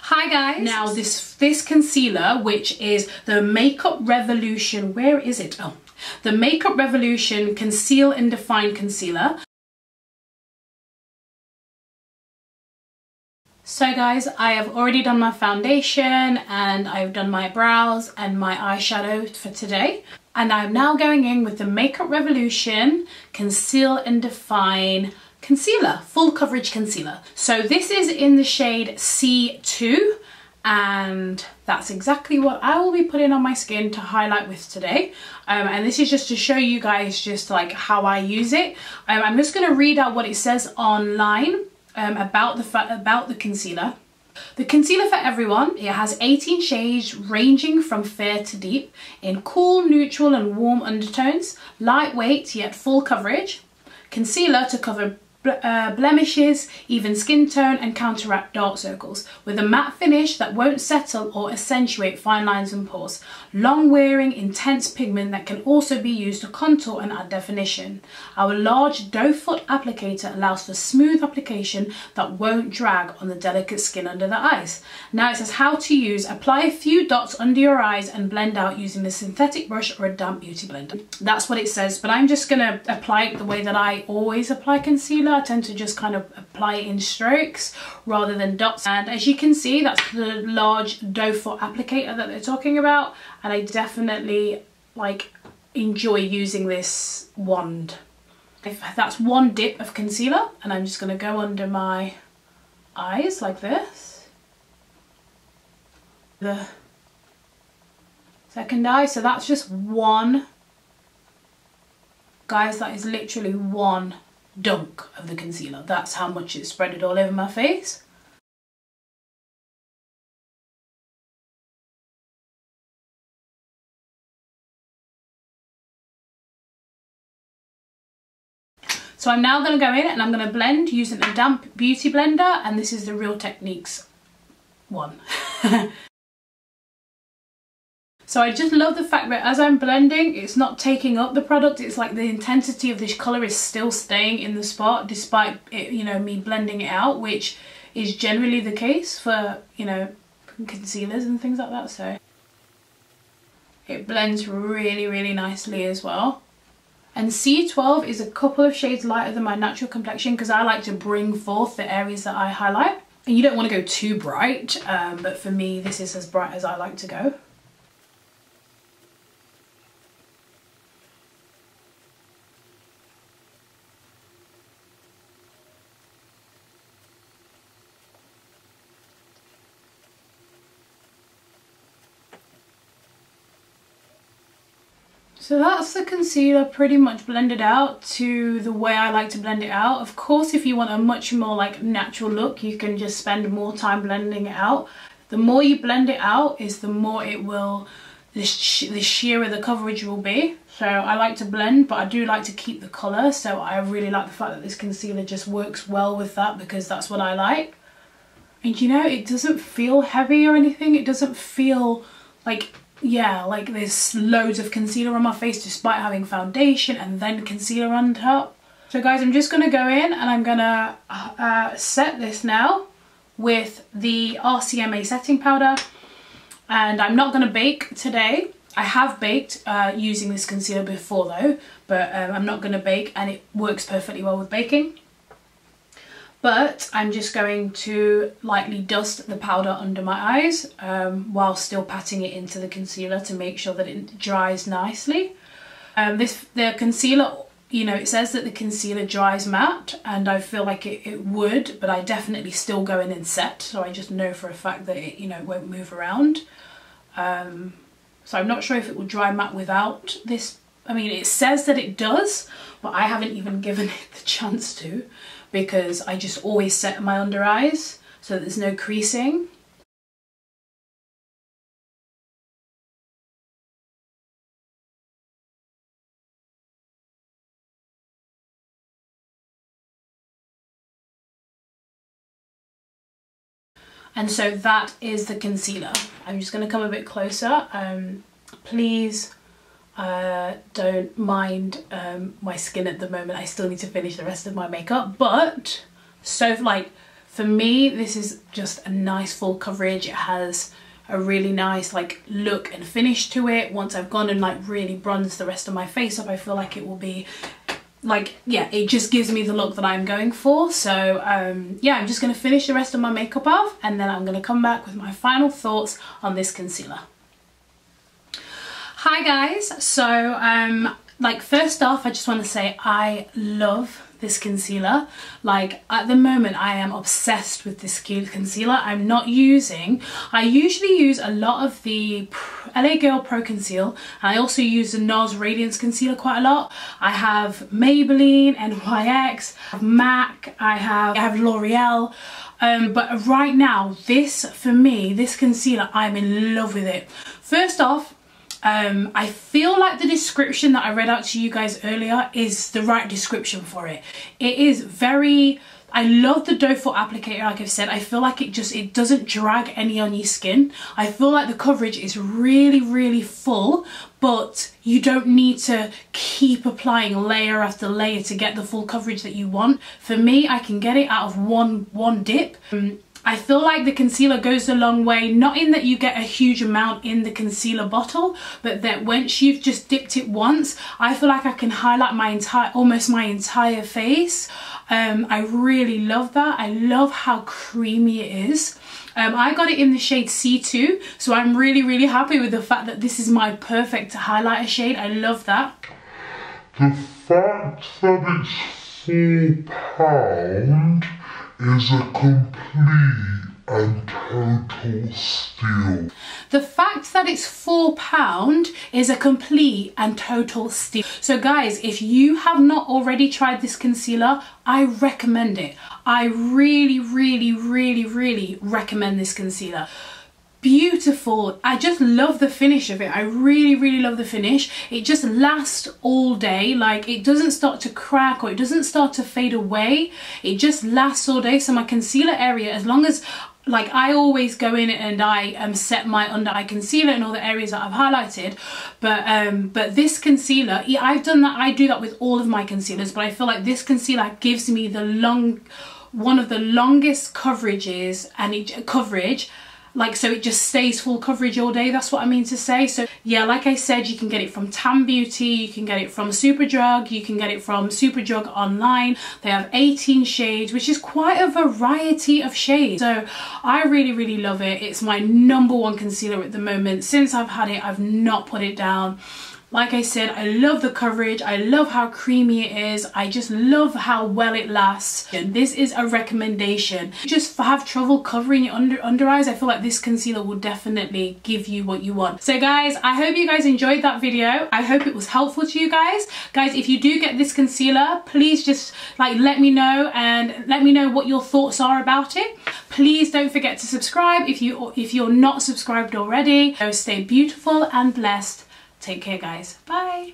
Hi guys! Now this concealer, which is the Makeup Revolution, where is it? Oh, the Makeup Revolution Conceal and Define Concealer. So guys, I have already done my foundation and I've done my brows and my eyeshadow for today. And I'm now going in with the Makeup Revolution Conceal and Define Concealer, full coverage concealer. So this is in the shade C2 and that's exactly what I will be putting on my skin to highlight with today. And this is just to show you guys just like how I use it. I'm just going to read out what it says online about the concealer. The concealer for everyone. It has 18 shades ranging from fair to deep in cool, neutral and warm undertones, lightweight yet full coverage. Concealer to cover blemishes, even skin tone and counteract dark circles with a matte finish that won't settle or accentuate fine lines and pores. Long wearing intense pigment that can also be used to contour and add definition. Our large doe foot applicator allows for smooth application that won't drag on the delicate skin under the eyes. Now it says how to use. Apply a few dots under your eyes and blend out using a synthetic brush or a damp beauty blender. That's what it says, but I'm just gonna apply it the way that I always apply concealer. I tend to just kind of apply it in strokes rather than dots, and as you can see, that's the large doe foot applicator that they're talking about, and I definitely like enjoy using this wand. That's one dip of concealer, and I'm just going to go under my eyes like this, the second eye. So that's just one, guys, that is literally one dunk of the concealer. That's how much it's spread all over my face. So I'm now going to go in and I'm going to blend using a damp beauty blender, and this is the Real Techniques one. So I just love the fact that as I'm blending, it's not taking up the product. It's like the intensity of this colour is still staying in the spot despite it, you know, me blending it out, which is generally the case for, you know, concealers and things like that. So it blends really, really nicely as well. And C12 is a couple of shades lighter than my natural complexion because I like to bring forth the areas that I highlight. And you don't want to go too bright, but for me, this is as bright as I like to go. So that's the concealer pretty much blended out to the way I like to blend it out. Of course, if you want a much more like natural look, you can just spend more time blending it out. The more you blend it out is the more it will, the sheerer the coverage will be. So I like to blend, but I do like to keep the colour. So I really like the fact that this concealer just works well with that because that's what I like. And you know, it doesn't feel heavy or anything. It doesn't feel like, yeah, like there's loads of concealer on my face despite having foundation and then concealer on top. So guys, I'm just going to go in and I'm going to set this now with the RCMA setting powder. And I'm not going to bake today. I have baked using this concealer before though, but I'm not going to bake, and it works perfectly well with baking. But I'm just going to lightly dust the powder under my eyes while still patting it into the concealer to make sure that it dries nicely. The concealer, you know, it says that the concealer dries matte, and I feel like it would, but I definitely still go in and set, so I just know for a fact that it, you know, won't move around. So I'm not sure if it will dry matte without this. I mean, it says that it does, but I haven't even given it the chance to, because I just always set my under eyes so that there's no creasing. And so that is the concealer. I'm just going to come a bit closer. Please don't mind my skin at the moment. I still need to finish the rest of my makeup, but so like For me, this is just a nice full coverage. It has a really nice like look and finish to it. Once I've gone and like really bronzed the rest of my face up, I feel like it will be like, yeah, it just gives me the look that I'm going for. So yeah, I'm just going to finish the rest of my makeup off, and then I'm going to come back with my final thoughts on this concealer. Hi guys, so like first off, I just want to say I love this concealer. Like at the moment I am obsessed with this concealer. I usually use a lot of the LA Girl Pro Conceal, and I also use the NARS Radiance Concealer quite a lot. I have Maybelline, NYX, I have MAC, I have L'Oreal, but right now this, for me, this concealer, I'm in love with it. First off, I feel like the description that I read out to you guys earlier is the right description for it. It is very, I love the doe foot applicator, like I've said. I feel like it doesn't drag any on your skin. I feel like the coverage is really, really full, but you don't need to keep applying layer after layer to get the full coverage that you want. For me, I can get it out of one dip. I feel like the concealer goes a long way, not in that you get a huge amount in the concealer bottle, but that once you've just dipped it once, I feel like I can highlight almost my entire face. I really love that. I love how creamy it is. I got it in the shade C2, so I'm really, really happy with the fact that this is my perfect highlighter shade. I love that. The fact that it's £4 is a complete and total steal. The fact that it's £4 is a complete and total steal. So guys, if you have not already tried this concealer, I recommend it. I really, really, really, really recommend this concealer. Beautiful. I just love the finish of it. I really, really love the finish. It just lasts all day. Like it doesn't start to crack or it doesn't start to fade away. It just lasts all day. So my concealer area, as long as, like, I always go in and I set my under eye concealer in all the areas that I've highlighted, but this concealer, I do that with all of my concealers, but I feel like this concealer gives me one of the longest coverages, and coverage, like, so it just stays full coverage all day. That's what I mean to say. So yeah, like I said, you can get it from Tan Beauty, you can get it from Superdrug, you can get it from Superdrug online. They have 18 shades, which is quite a variety of shades. So I really, really love it. It's my #1 concealer at the moment. Since I've had it, I've not put it down. Like I said, I love the coverage, I love how creamy it is, I just love how well it lasts. And this is a recommendation. If you just have trouble covering your under eyes, I feel like this concealer will definitely give you what you want. So guys, I hope you guys enjoyed that video. I hope it was helpful to you guys. Guys, if you do get this concealer, please just like let me know, and let me know what your thoughts are about it. Please don't forget to subscribe if you're not subscribed already. So stay beautiful and blessed. Take care guys. Bye.